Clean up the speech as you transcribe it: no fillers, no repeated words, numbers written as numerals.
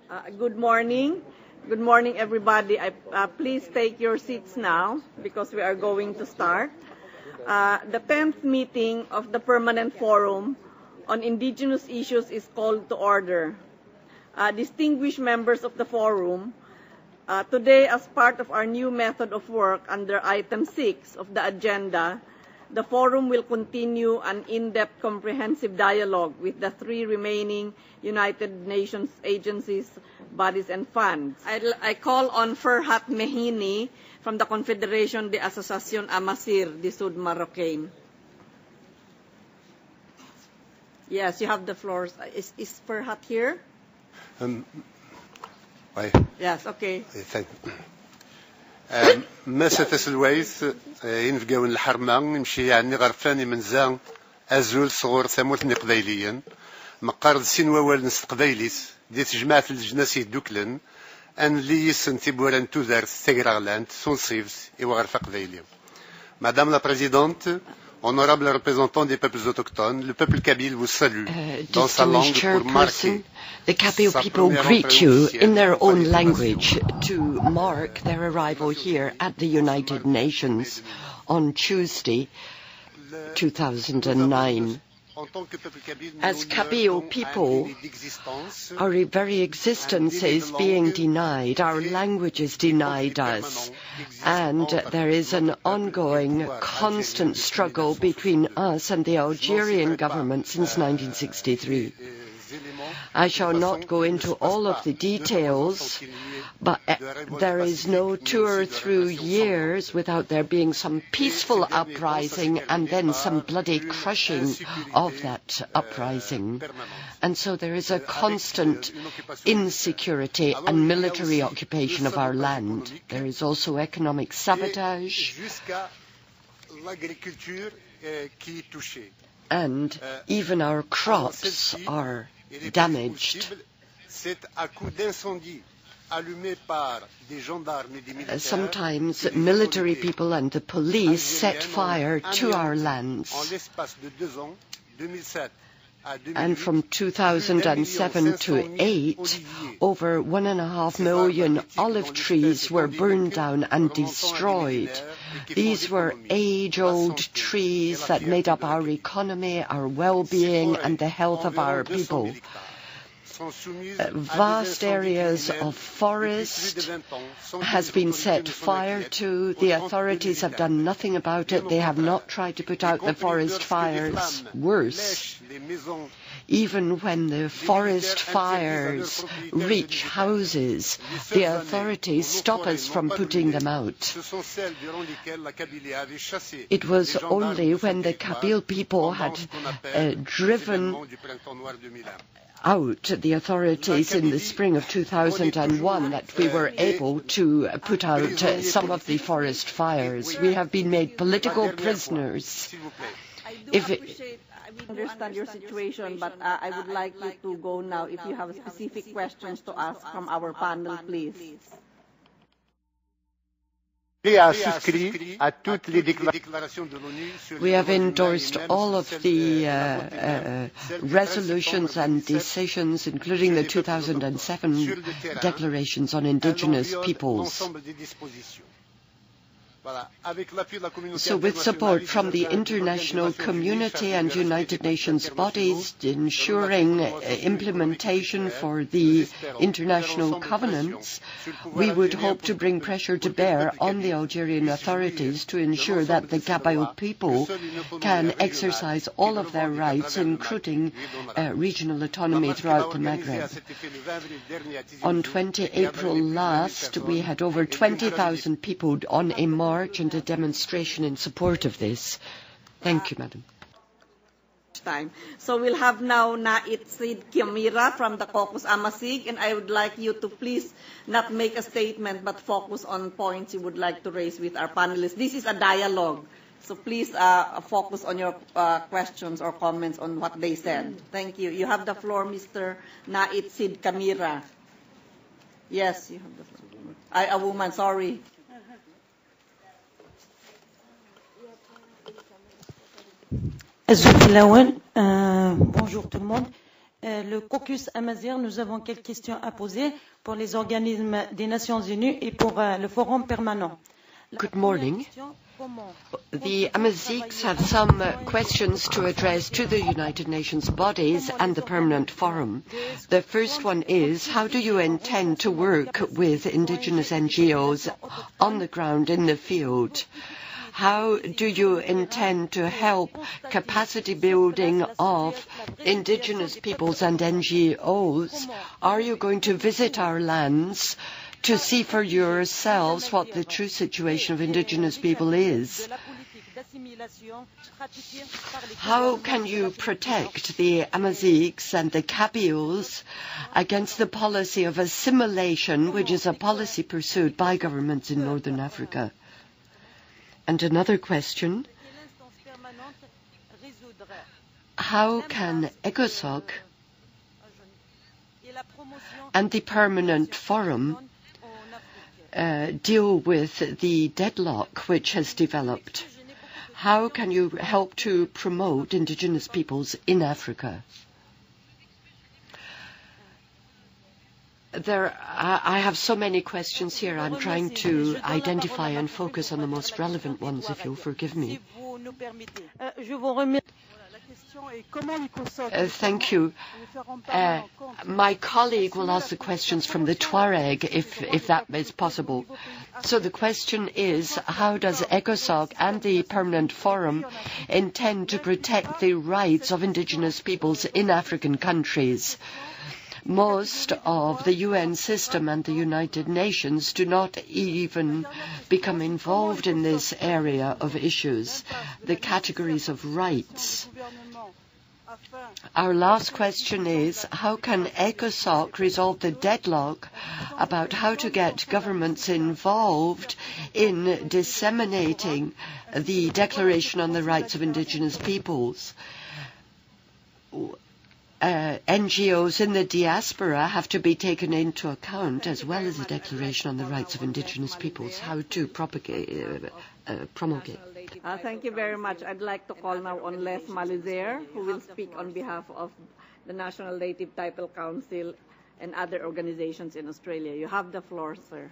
Good morning. Good morning, everybody. Please take your seats now because we are going to start. The 10th meeting of the Permanent Forum on Indigenous Issues is called to order. Distinguished members of the Forum, today as part of our new method of work under item 6 of the agenda, the Forum will continue an in-depth comprehensive dialogue with the 3 remaining United Nations agencies, bodies, and funds. I call on Ferhat Mehini from the Confederation de Association Amazigh du Sud Marocain. Yes, you have the floor. Is Ferhat here? Yes, okay. Thank you. مسا تسلويث ينفقاون الحرمة نمشي يعني غرفاني من زان أزول صغور ثمورت قبيليا مقارد سين ووال نست قبيليس ديت جماعة الجناس يدوكلن أن لي يسن تيبوران تودار ثغرغلانت سونسيفس إوا غرفة قبيليا. Madame la Présidente, honorable représentant des peuples autochtones, le peuple Kabylie vous salue dans sa langue pour marquer. The Kabylie people greet you in their own language to mark their arrival here at the United Nations on Tuesday, 2009. As Kabylie people, our very existence is being denied, our language is denied us, and there is an ongoing, constant struggle between us and the Algerian government since 1963. I shall not go into all of the details, but there is no tour through years without there being some peaceful uprising and then some bloody crushing of that uprising. And so there is a constant insecurity and military occupation of our land. There is also economic sabotage and even our crops are damaged. Sometimes military people and the police set fire to our lands. And from 2007 to 8, over 1.5 million olive trees were burned down and destroyed. These were age-old trees that made up our economy, our well-being, and the health of our people. Vast areas of forest has been set fire to. The authorities have done nothing about it. They have not tried to put out the forest fires. Worse, even when the forest fires reach houses, the authorities stop us from putting them out. It was only when the Kabylie people had driven out the authorities in the spring of 2001 that we were able to put out some of the forest fires. We have been made political prisoners. I understand your situation, but I would like you to go now if you have specific questions to ask from our panel, please. We have endorsed all of the resolutions and decisions, including the 2007 declarations on indigenous peoples. So with support from the international community and United Nations bodies ensuring implementation for the international covenants, we would hope to bring pressure to bear on the Algerian authorities to ensure that the Kabylie people can exercise all of their rights, including regional autonomy throughout the Maghreb. On 20 April last, we had over 20,000 people on a march and a demonstration in support of this. Thank you, Madam. So we'll have now Amazigh Berber from the Caucus Amazigh, and I would like you to please not make a statement but focus on points you would like to raise with our panelists. This is a dialogue, so please focus on your questions or comments on what they said. Thank you. You have the floor, Mr. Amazigh Berber. Yes, you have the floor. A woman, sorry. الزوج الأول bonjour tout le monde. le caucus Amazigh, nous avons quelques questions à poser pour les organismes des Nations Unies et pour le forum permanent. Good morning. The Amazighs have some questions to address to the United Nations bodies and the Permanent Forum. The first one is, how do you intend to work with indigenous NGOs on the ground in the field? How do you intend to help capacity building of indigenous peoples and NGOs? Are you going to visit our lands to see for yourselves what the true situation of indigenous people is? How can you protect the Amazighs and the Kabyles against the policy of assimilation, which is a policy pursued by governments in Northern Africa? And another question, how can ECOSOC and the Permanent Forum deal with the deadlock which has developed? How can you help to promote indigenous peoples in Africa? I have so many questions here. I'm trying to identify and focus on the most relevant ones, if you'll forgive me. Thank you. My colleague will ask the questions from the Tuareg, if that is possible. So the question is, how does ECOSOC and the Permanent Forum intend to protect the rights of indigenous peoples in African countries? Most of the UN system and the United Nations do not even become involved in this area of issues, the categories of rights. Our last question is, how can ECOSOC resolve the deadlock about how to get governments involved in disseminating the Declaration on the Rights of Indigenous Peoples? NGOs in the diaspora have to be taken into account, as well as the Declaration on the Rights of Indigenous Peoples. How to promulgate. Thank you very much. I'd like to call now on Les Malizer, who will speak on behalf of the National Native Title Council and other organizations in Australia. You have the floor, sir.